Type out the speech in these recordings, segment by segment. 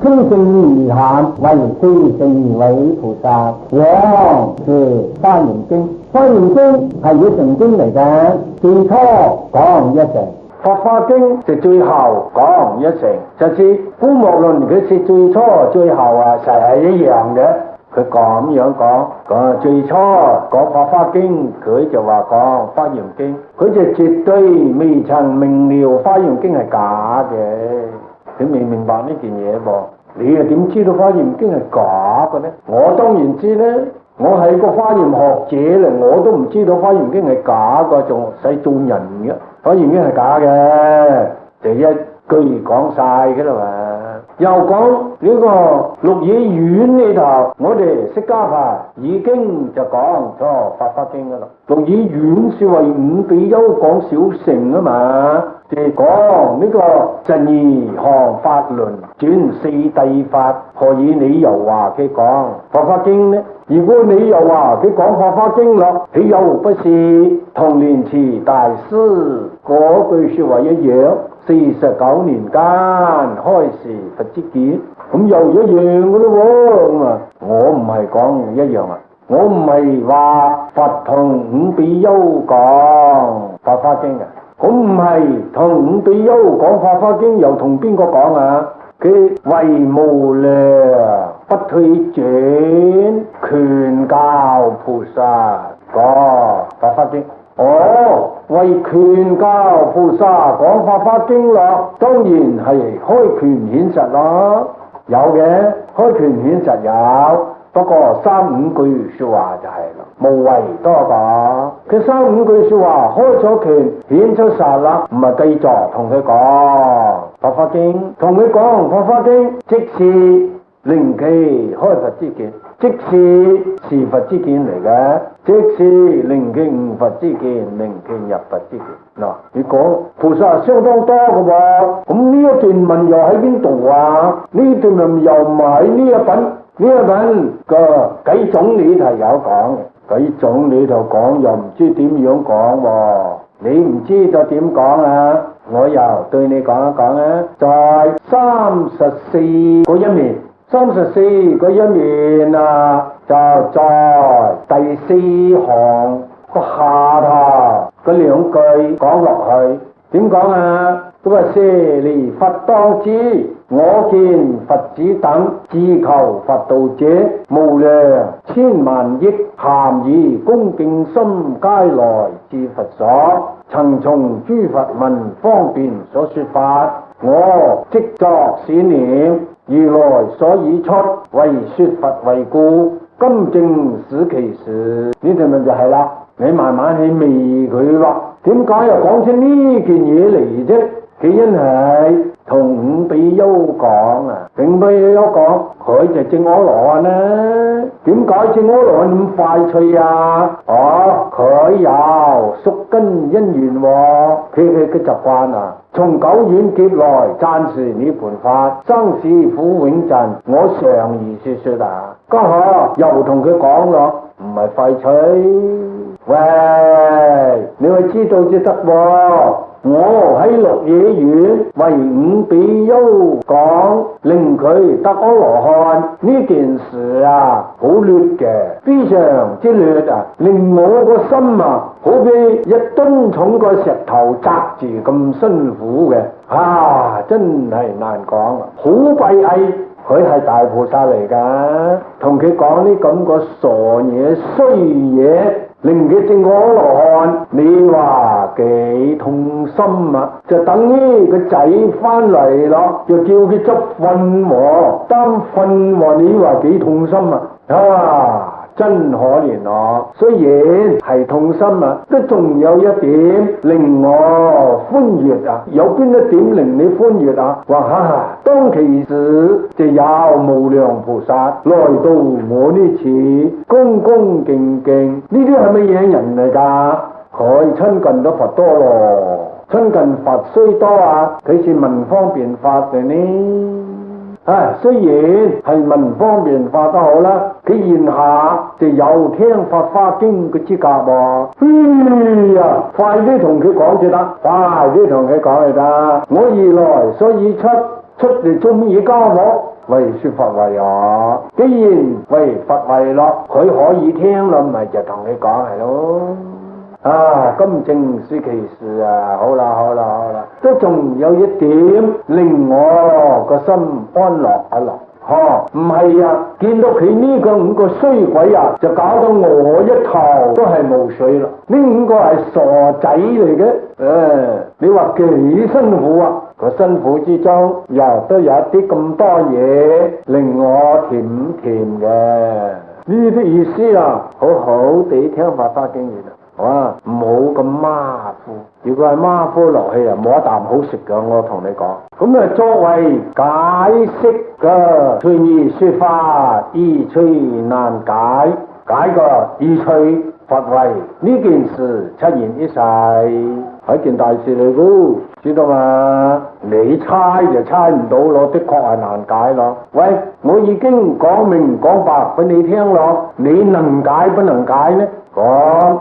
生性遗憾為四成為菩薩。往是華嚴經，華嚴經係要成經嚟嘅，最初講一成。法華經就最後講一成，就是姑莫論佢是最初最後實係一樣嘅。佢咁樣講最初講法華經，佢就話講華嚴經，佢就絕對未曾明了華嚴經係假嘅。佢未明白呢件嘢噃，你又點知道華嚴經係假嘅呢？我當然知咧，我係個華嚴學者咧，我都唔知道華嚴經係假嘅，仲使做人嘅。華嚴經係假嘅，就一句講晒嘅啦嘛。又講呢個鹿野苑呢頭，我哋釋迦派已經就講咗法華經噶啦。鹿野苑是為五比丘講小乘啊嘛，就講呢個真義行法論轉四諦法，何以你又話佢講法華經呢？如果你又話佢講法華經咯，豈有不是同蓮池大師嗰句說話一樣？49年間開示佛之見，咁又一樣嘅咯喎。咁啊，我唔係講一樣啊，我唔係話佛同五比丘講法華經嘅，我唔係同五比丘講法華經，又同邊個講啊？佢為無量不退轉權教菩薩講法華經。為權教菩薩講法華經咯，當然係開權顯實咯，有嘅開權顯實有，不過3-5句說話就係啦，無謂多講。佢3-5句說話開咗權顯出實啦，唔係繼續同佢講法華經，同佢講法華經，即是令其開佛之見，即是佛之見嚟嘅，即是令其悟佛之見，令其入佛之見。嗱，你講菩薩相當多嘅喎，咁呢一段文又喺邊度啊？呢段文又唔係呢一品個偈種裏頭有講，偈種裏頭講又唔知點樣講喎，你唔知道點講啊？我又對你講一講啊，在34個一面。34個一面啊，就在第4行個下頭嗰2句講落去，點講啊？佢話舍利弗當知，我見佛子等自求佛道者，無量千萬億，咸以恭敬心皆來至佛所，曾從諸佛聞方便所說法，我即作是念。如來所以出，為說佛為故，今正使其時。呢條咪就係啦，你慢慢去味佢咯。點解又講出呢件嘢嚟啫？佢因係同五比丘講啊，五比丘講，佢就證阿羅漢啦。點解證阿羅漢咁快脆啊？佢有宿根因緣喎，佢嘅習慣啊。從久遠劫來暫時涅槃法，生死苦永盡，我常如說啊。家下又同佢講咯，唔係快脆。喂，你咪知道至得喎。我喺鹿野苑為五比丘講，令佢得阿羅漢呢件事啊，好劣嘅，非常之劣啊，令我個心啊，好比一噸重個石頭擲住咁辛苦嘅，真係難講啊，好閉翳。佢係大菩薩嚟噶，同佢講啲咁個傻嘢衰嘢，令佢證阿羅漢，你話幾痛心啊？就等於個仔翻嚟咯，就叫佢執糞喎，擔糞喎，你話幾痛心啊？真可憐咯！雖然係痛心啊，都仲有一點令我歡悅啊！有邊一點令你歡悅啊？話當其時就有無量菩薩來到我呢處，恭恭敬敬，呢啲係乜嘢人嚟㗎？佢親近咗佛多咯，親近佛雖多啊，佢是聞方便法嘅呢。雖然係聞方便法都好啦，佢現下就有聽法華經嘅資格喎。快啲同佢講就得，快啲同佢講就得。我如來所以出嚟做乜嘢家伙？為說法為樂。既然為佛為樂，佢可以聽咯，咪就同你講係咯。啊，今正是其時啊！好啦，都仲有一點令我個心安樂一樂。唔係啊，見到佢呢個五個衰鬼啊，就搞到我一頭都係霧水啦。呢五個係傻仔嚟嘅，你話幾辛苦啊？個辛苦之中又都有一啲咁多嘢令我甜甜嘅，呢啲意思啊，好好地聽法華經言啊。哇，唔好咁馬虎，如果係馬虎落去啊，冇一啖好食噶。我同你講，咁啊作為解釋嘅隨意說法，易趣難解，解個易趣佛為呢件事出現一世係件大事嚟噶，知道嘛？你猜就猜唔到咯，的確係難解咯。喂，我已經講明講白俾你聽咯，你能解不能解呢？講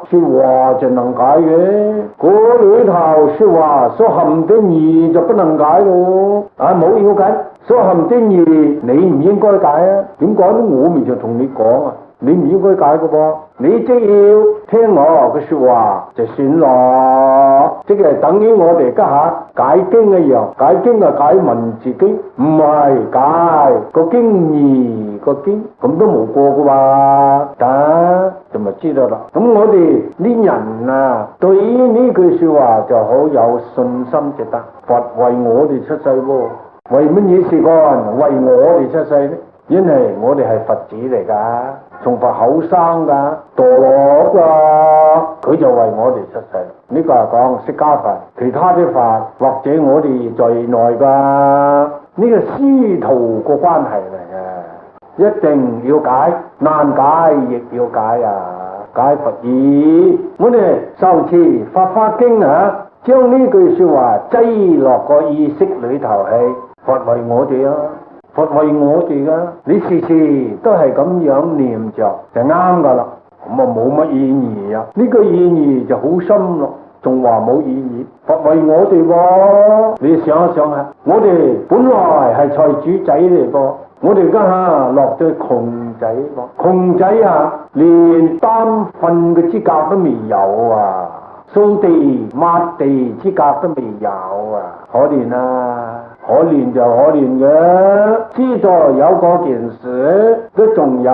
說話就能解嘅，嗰裏頭說話所含的義就不能解咯。啊，冇要緊，所含的義你唔應該解啊。點解呢？我咪就同你講啊，你唔應該解嘅噃，你即要聽我嘅說話就算咯。即係等於我哋家下解經一樣，解經係解文字經，唔係解個經義個經，咁都冇過噶嘛。得就咪知道啦。咁我哋呢人啊，對於呢句說話就好有信心就得。佛為我哋出世喎，為乜嘢事幹？為我哋出世呢？因為我哋係佛子嚟噶，從佛口生噶，墮落噶，佢就為我哋出世。呢個係講釋迦佛，其他啲法或者我哋在內噶，呢個師徒個關係嚟嘅，一定要解，難解亦要解啊！解佛義，我哋受持法華經啊，將呢句說話擠落個意識裏頭去，佛為我哋啊！佛為我哋噶，你時時都係咁樣念着就啱噶啦，咁啊冇乜意義啊！呢個意義就好深咯，仲話冇意義。佛為我哋喎，你想一想下，我哋本來係財主仔嚟噃，我哋家下落咗窮仔噃，窮仔啊，連擔糞嘅資格都未有啊，掃地抹地資格都未有啊，可憐啊！可憐就可憐嘅，知道有嗰件事都仲有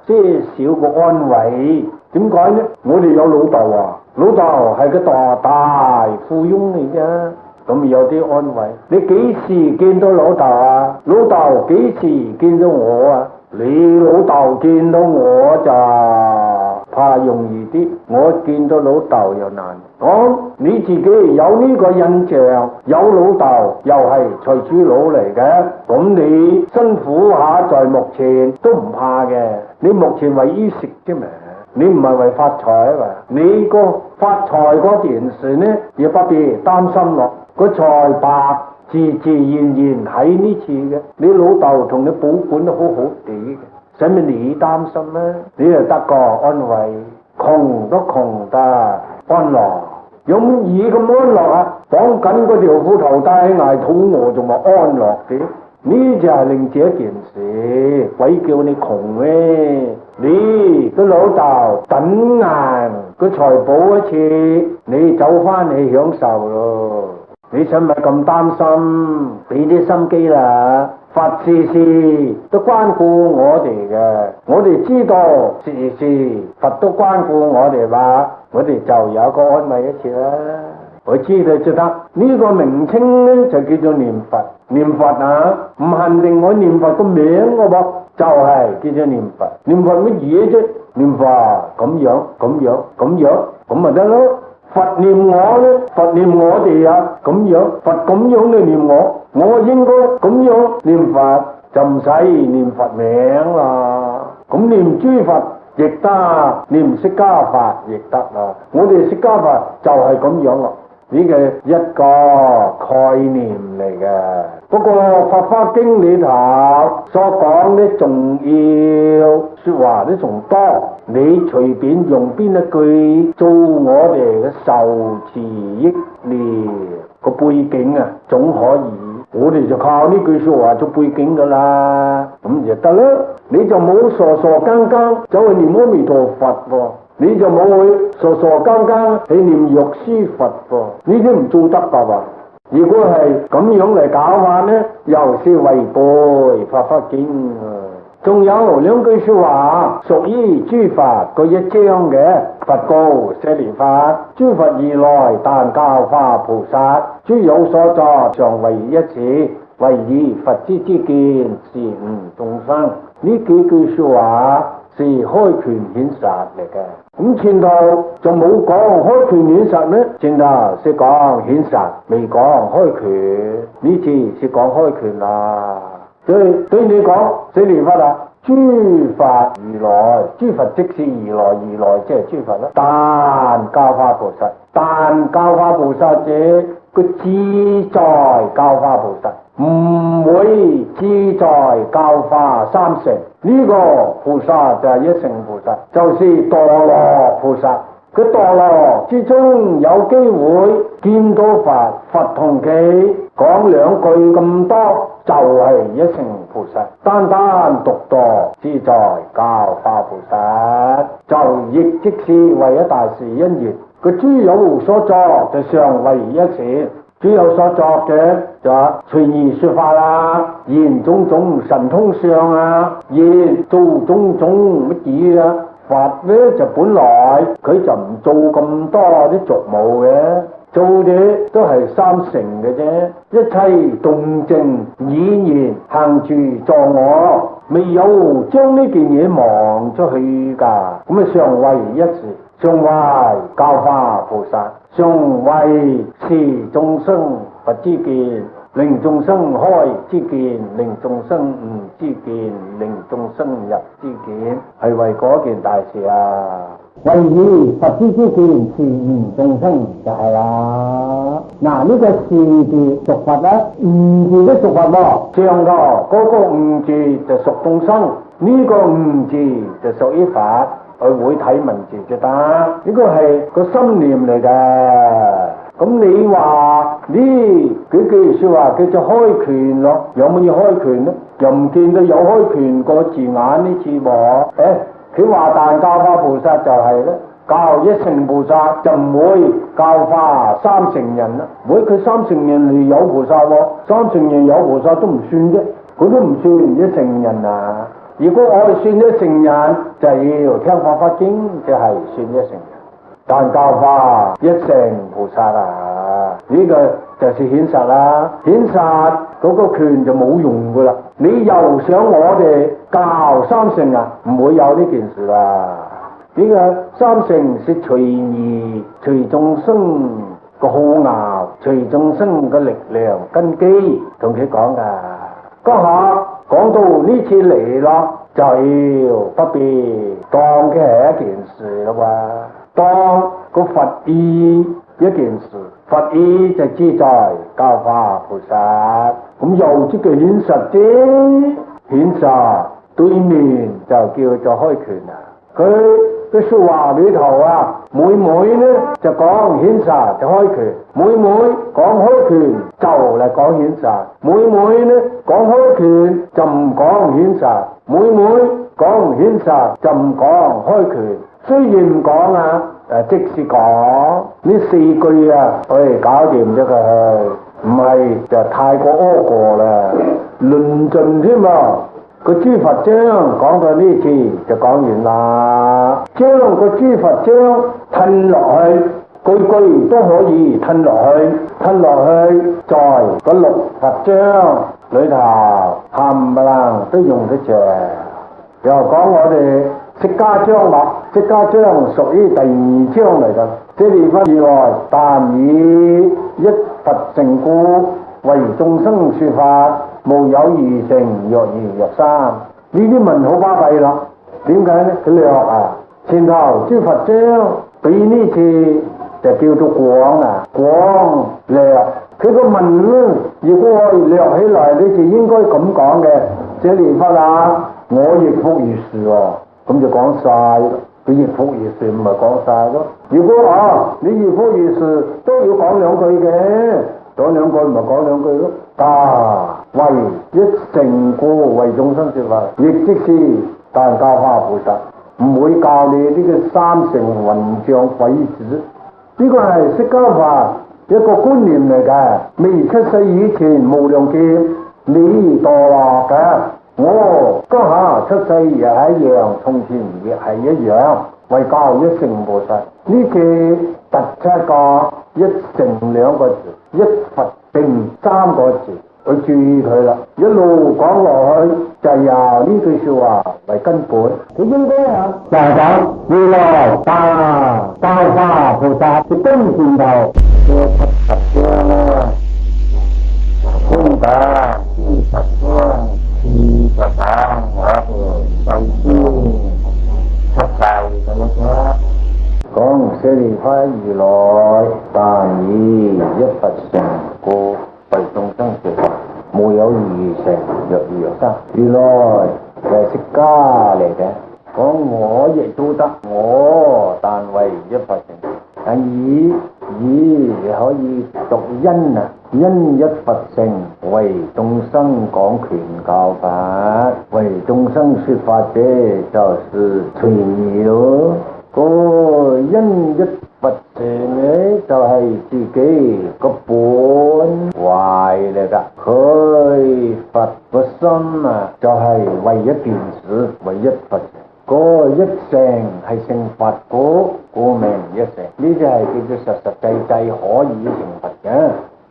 些少個安慰。點解呢？我哋有老豆啊，老豆係個大富翁嚟嘅，咁有啲安慰。你幾時見到老豆啊？老豆幾時見到我啊？你老豆見到我就怕容易啲，我見到老豆又難。講你自己有呢個印象，有老豆又係財主佬嚟嘅，咁你辛苦下在目前都唔怕嘅。你目前為衣食啫嘛，你唔係為發財啊嘛。你個發財嗰件事呢，亦不必擔心咯。個財白自自然然喺呢處嘅，你老豆同你保管得好好地嘅，使乜你擔心咧？你就得個安慰，窮都窮得安樂，有乜嘢咁安樂啊？綁緊嗰條褲頭帶捱肚餓仲話安樂嘅？呢就係另一件事，鬼叫你窮咩？你個老豆等硬個財寶一次，你走翻去享受咯。你使咪咁擔心？俾啲心機啦，佛事事都關顧我哋嘅，我哋知道事事佛都關顧我哋嘛，我哋就有個安慰一次啦。我知道就得，呢個名稱呢就叫做念佛。念佛啊，唔限定我念佛個名嘅噃，就係叫做念佛。念佛乜嘢啫？念佛咁樣咁咪得咯。佛念我呢，佛念我哋啊，咁樣佛咁樣嚟念我，我應該咁樣念佛，就唔使念佛名啦。咁念諸佛亦得，念釋迦佛亦得啦。我哋釋迦佛就係咁樣啦。呢個一個概念嚟嘅，不過《法華經》裏頭所講的重要說話都仲多，你隨便用邊一句做我哋嘅受持憶念個背景啊，總可以。我哋就靠呢句說話做背景噶啦，咁就得啦。你就冇傻傻更更走去念阿彌陀佛喎，你就冇去傻傻更更去念藥師佛喎，呢啲唔做得噶喎。如果係咁樣嚟搞法呢，又是違背法華經啊。仲有兩句說話屬於諸法嗰一章嘅，佛告舍利弗，諸佛如來但教化菩薩，諸有所作常為一切，為以佛之知見是悟眾生。呢幾句說話是開權顯實嚟嘅。咁前頭就冇講開權顯實呢，前頭是講顯實，未講開權。呢次是講開權啦。對你講，舍利弗啊，諸佛如來，諸佛即是如來，如來即係諸佛啦。但教化菩薩，但教化菩薩者，個自在教化菩薩，唔會自在教化三乘。呢個菩薩就係一乘菩薩，就是墮落菩薩。佢墮落之中有機會見到佛，佛同佢講兩句咁多，就係一乘菩薩。單單獨墮自在教化菩薩，就亦即是為一大事因緣。佢諸有所作就常為一事，諸有所作嘅就隨意說法啦，言種種神通相啊，言做種種乜嘢啊。佛呢就本來佢就唔做咁多啲俗務嘅，做嘅都係三乘嘅啫。一切動靜語言行住坐臥，未有將呢件嘢忘出去㗎。咁啊常為一事，常為教化菩薩，常為示眾生佛之見，令眾生開之見，令眾生悟之見，令眾生入之見，係為嗰件大事啊！為以佛之知見是悟眾生就係啦。嗱，呢個是字屬佛啦，悟字都屬佛喎。上頭嗰個悟字就屬眾生，呢個悟字就屬於佛，佢會睇文字就得。呢個係個心念嚟嘅。咁你話呢幾句說話叫做開權咯？有冇要開權呢？又唔見到有開權個字眼呢次喎。佢話但教化菩薩就係咧，教一乘菩薩就唔會教化三乘人啦。唔會佢三乘人係有菩薩喎，三乘人有菩薩都唔算啫，佢都唔算一乘人啊。如果我係算一乘人，就要聽法華經，就係算一乘人。但教化一乘菩薩啊，呢個就是顯實啦。顯實嗰個權就冇用噶啦。你又想我哋教三乘啊，唔會有呢件事啦。呢個三乘是隨意隨眾生個好拗，隨眾生個力量根基同佢講噶。嗰下講到呢次嚟咯，就要不必當嘅係一件事啦喎。當個佛意一件事，佛意就自在教化菩薩，咁又即係顯實啫。顯實對面就叫做開權啊。佢嘅說話裏頭啊，每呢就講顯實就開權，每講開權就嚟講顯實，每呢講開權就唔講顯實，每講顯實就唔講開權。雖然唔講啊，即是講呢四句啊，可以搞掂咗佢，唔係就太過屙過啦，論盡添啊！個諸佛章講到呢次就講完啦，將個諸佛章褪落去，句句都可以褪落去，在個六佛章裏頭冚唪唥都用得着。又講我哋釋迦章啦，釋迦章屬於第二章嚟㗎。舍利弗如來但以一佛乘故，為眾生說法，無有二乘，若二若三。呢啲文好巴閉啦。點解呢？佢略啊，前頭諸佛章比呢次就叫做廣啊，廣略。佢個文呢，如果我略起來，你就應該咁講嘅。舍利弗啊，我亦復如是喎，咁就講晒咯。佢亦復如是唔係講晒咯。如果你亦復如是都要講兩句嘅，講兩句咪講兩句咯。為一乘故為眾生說法，亦即是大教化菩薩唔會教你呢個三乘雲像鬼子，呢個係釋迦法一個觀念嚟嘅。未出世以前無量劫你墮落嘅，我家下出世亦係一樣，從前亦係一樣，為教一乘菩薩。呢句突出個一乘兩個字，一佛定三個字，去注意佢啦。一路講落去就由呢句說話為根本。佢應該啊，就係講如來大教化菩薩嘅真善道，嘅七十章啦，空打知十章，二十三我哋受先出世咁樣。講舍利弗如來但以一佛乘故為眾生說法，無有二乘若二若三。如來係釋迦嚟嘅，講我亦都得，我但為一佛乘。但以可以讀因啊，因一佛乘為眾生講權教法，為眾生說法者就是隨意咯。個因一佛乘呢，就係自己個本壞嚟噶，佢佛個心啊，就係為一件事，為一佛乘。個一乘係成佛故名一乘，呢啲係叫做實實際際可以成佛嘅。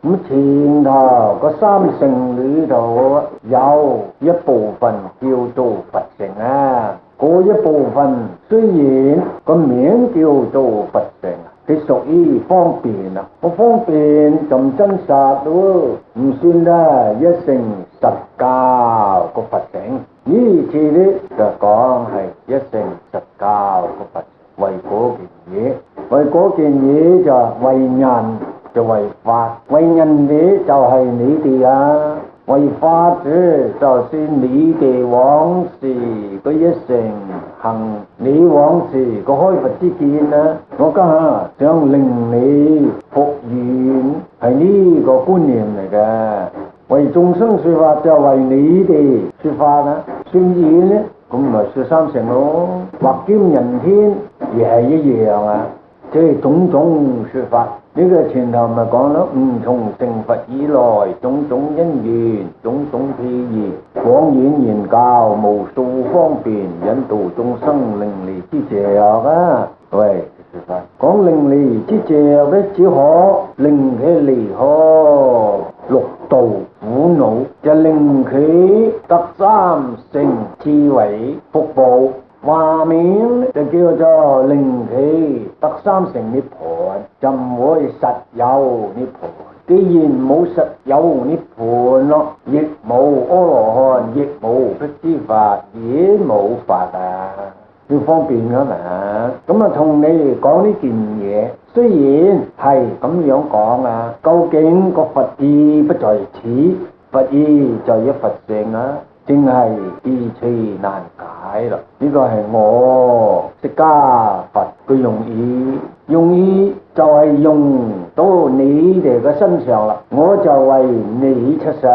咁前頭個三乘裏頭有一部分叫做佛乘啊，嗰一部分雖然個名叫做佛乘，佢屬於方便啊，個方便就唔真實咯，唔算啦一乘實教個佛乘。呢次呢就講係一乘實教個佛乘，為嗰件嘢，為嗰件嘢就為人就為法，為人哋就係你哋啊，為法者就算你哋往時個一乘行，你往時個開佛之見啊，我家下想令你復原，係呢個觀念嚟嘅。為眾生說法就為你哋說法啦，算遠呢，咁咪說三乘咯，或兼人天亦係一樣啊，即係種種說法。呢個前頭咪講咯，唔從成佛以來，種種因緣，種種譬喻，廣演言教，無數方便，引導眾生令離之邪惡啊！喂，說法講令離之邪惡咧，只可令佢離開六道苦惱，就令佢得三乘智慧福報。話名就叫做令佢得三乘涅槃，就唔會實有涅槃。既然冇實有涅槃咯，亦冇阿羅漢，亦冇辟支法，亦冇法啊，要方便噶嘛。咁啊，同你講呢件嘢，雖然係咁樣講啊，究竟個佛意不在此，佛意在一佛乘啊，正係意趣難解啦。呢個係我釋迦佛嘅用意，用意就係用到你哋嘅身上啦。我就為你出世，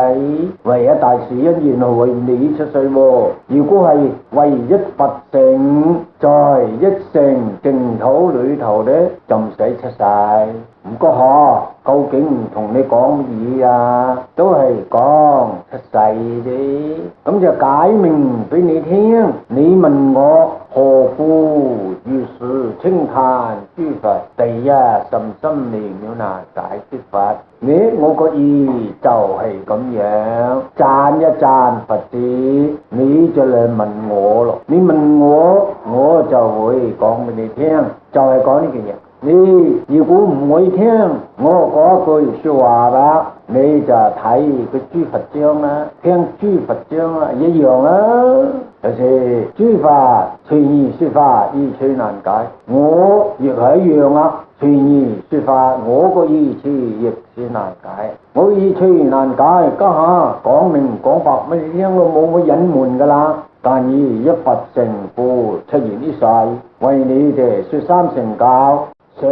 為一大事因緣係為你出世喎。如果係為一佛乘，在一乘淨土裏頭咧，就唔使出世。唔過究竟同你講嘢啊，都係講出世啫。咁就解明俾你聽。你問我何故如是稱嘆諸佛？第一甚深微妙難解之法。我個意就係咁樣，讚一讚佛子，你就嚟問我咯。你問我，我就會講俾你聽，就係講呢件嘢。你如果唔會聽我嗰句說話啦，你就睇個諸佛章啦，聽諸佛章啦，一樣啦。就是諸法隨意說法，意趣難解。我亦係一樣啊，隨意說法，我個意趣亦是難解。我意趣難解，家下講明講白乜嘢聽都冇乜隱瞞噶啦。但以一佛乘故出現於世，為你哋說三乘教。蛇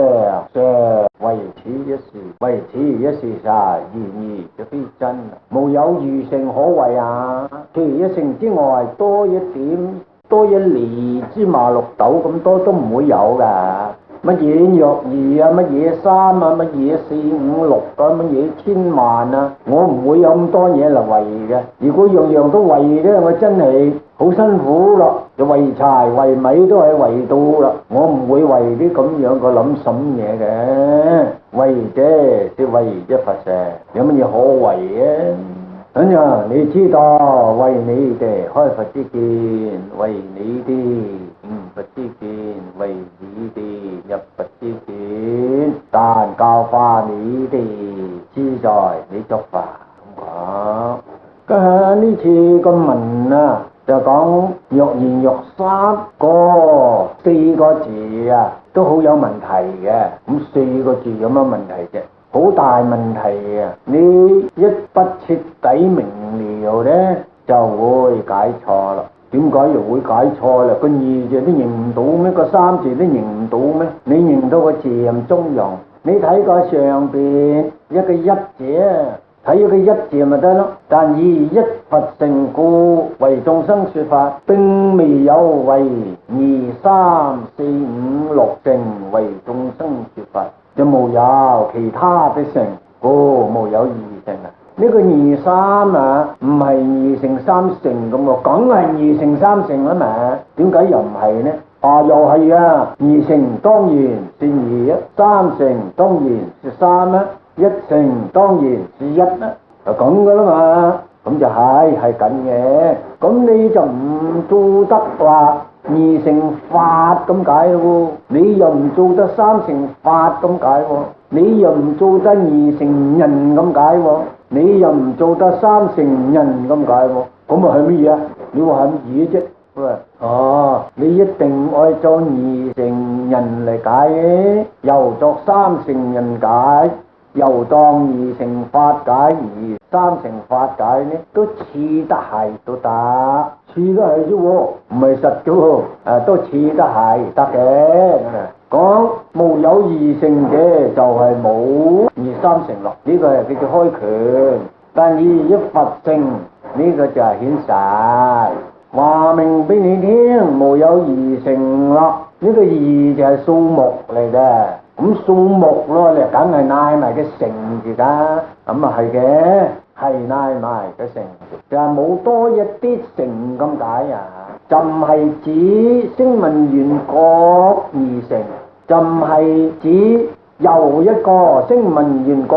為此一事，為此一事實，然而就非真啦。無有餘乘可為啊！除一乘之外，多一點，多一厘芝麻綠豆咁多都唔會有噶。乜嘢若二啊，乜嘢三啊，乜嘢四五六啊，乜嘢千萬啊，我唔會有咁多嘢嚟為嘅。如果樣樣都為嘅，我真係好辛苦咯。就為柴為米都係為到啦，我唔會為啲咁樣個諗什嘢嘅。為者即為一佛乘，有乜嘢可為嘅？咁樣你知道，為你哋開佛之見，為你哋悟佛之見，為你哋入佛之見，但教化你哋志在你作法咁講。咁呢次個文啊，就講若然若三個四個字啊，都好有問題嘅。咁四個字有乜問題啫？好大問題啊！你一不徹底明了呢，就會解錯啦。點解又會解錯啦？個二字都認唔到咩？個三字都認唔到咩？你認到個字唔中庸，你睇個上邊一個一字啊，睇咗個一字咪得咯。但以一佛乘故為眾生說法，並未有為二三四五六乘為眾生說法。就無有其他的乘，無有二乘啊！呢個二三啊，唔係二乘三乘咁喎，梗係二乘三乘啦嘛。點解又唔係呢？又係啊！二乘當然是二啊，三乘當然是三啊，一乘當然是一啊，就咁噶啦嘛。咁就係緊嘅。咁你就唔做得話二乘法咁解咯，你又唔做得三乘法咁解喎，你又唔做得二乘人咁解喎，你又唔做得三乘人咁解喎，咁啊係乜嘢啊？你話係乜嘢啫？你一定愛做二乘人嚟解，又作三乘人解，又當二乘法解，而三乘法解呢都似得係都得。似得係啫喎，唔係實嘅喎，都似得係得嘅。講無有二乘嘅就係冇二三乘咯，呢個係叫做開權。但以一佛乘呢個就係顯實，話明俾你聽，無有二乘咯。呢個二就係數目嚟嘅，咁數目咯，你梗係拉埋個乘字㗎，咁啊係嘅。係拉埋個乘，就係冇多一啲乘咁解啊！就唔係指聲聞緣覺二乘，就唔係指又一個聲聞緣覺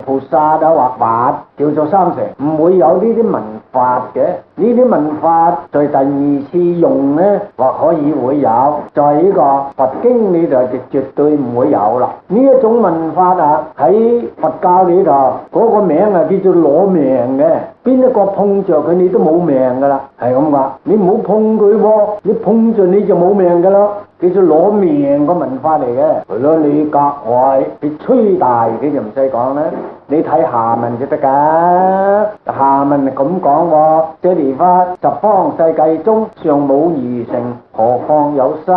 菩薩啊或法叫做三乘，唔會有呢啲文法嘅。呢啲文法在第二次用呢，或可以會有，在呢個佛經裏頭就絕對唔會有啦。呢一種文法啊，喺佛教裏頭嗰個名啊叫做攞命嘅，邊一個碰着佢你都冇命噶啦，係咁噶。你唔好碰佢喎，你碰着你就冇命噶啦。叫做攞命個文法嚟嘅，係咯，你格外你吹大佢就唔使講啦，你睇下文就得噶。下文係咁講喎，這離法十方世界中尚冇二乘，何況有三？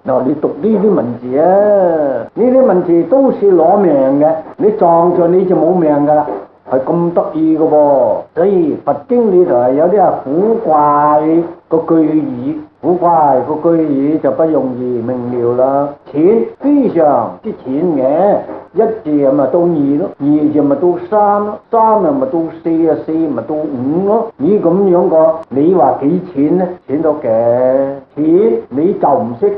嗱，你讀呢啲文字啊，呢啲文字都是攞命嘅，你撞咗你就冇命噶啦，係咁得意嘅喎。所以佛經裏頭係有啲古怪個句語。古怪個句語就不容易明了啦，淺非常之淺嘅，一字咪到二咯，二字咪到三咯，三咪到四啊，四咪到五咯。咦咁樣個，你話幾淺呢？淺到嘅淺，你就唔識